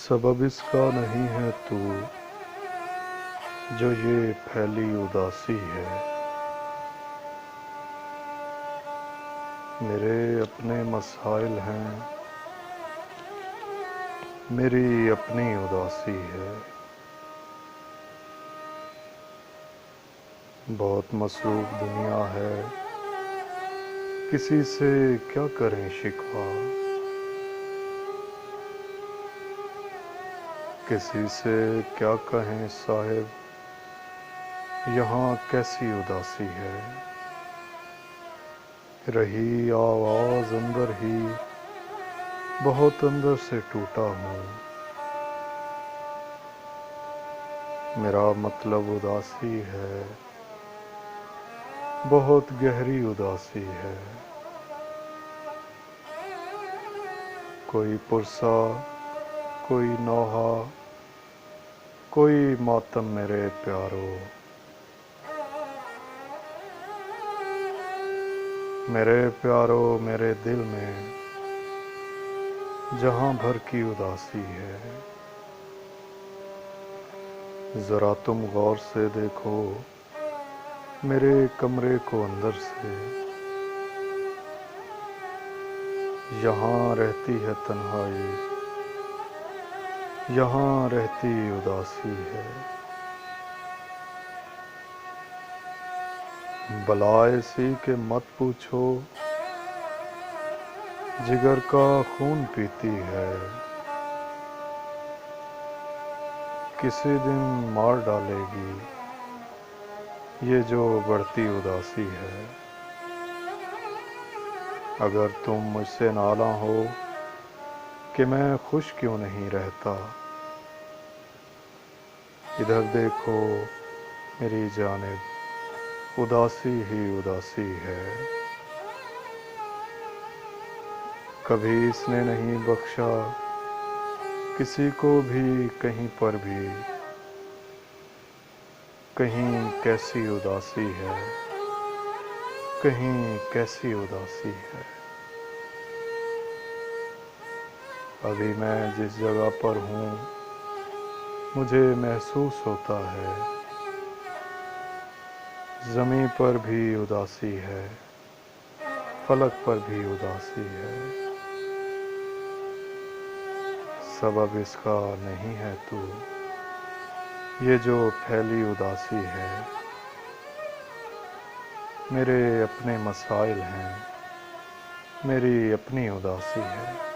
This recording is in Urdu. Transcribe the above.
سبب اس کا نہیں ہے تو جو یہ پھیلی اداسی ہے، میرے اپنے مسائل ہیں، میری اپنی اداسی ہے۔ بہت مصروف دنیا ہے، کسی سے کیا کریں شکوہ، کسی سے کیا کہیں صاحب، یہاں کیسی اداسی ہے۔ رہی آواز اندر ہی، بہت اندر سے ٹوٹا ہوں، میرا مطلب اداسی ہے، بہت گہری اداسی ہے۔ کوئی پرسا، کوئی نوحہ، کوئی ماتم میرے پیارو، میرے پیارو میرے دل میں جہاں بھر کی اداسی ہے۔ ذرا تم غور سے دیکھو میرے کمرے کو اندر سے، یہاں رہتی ہے تنہائی، یہاں رہتی اداسی ہے۔ بلا ایسی کہ مت پوچھو، جگر کا خون پیتی ہے، کسی دن مار ڈالے گی یہ جو بڑھتی اداسی ہے۔ اگر تم مجھ سے نالاں ہو کہ میں خوش کیوں نہیں رہتا، ادھر دیکھو میری جانب، اداسی ہی اداسی ہے۔ کبھی اس نے نہیں بخشا کسی کو بھی کہیں پر بھی، کہیں کیسی اداسی ہے، کہیں کیسی اداسی ہے۔ ابھی میں جس جگہ پر ہوں مجھے محسوس ہوتا ہے زمیں پر بھی اداسی ہے، فلک پر بھی اداسی ہے۔ سبب اس کا نہیں ہے تو یہ جو پھیلی اداسی ہے، میرے اپنے مسائل ہیں، میری اپنی اداسی ہے۔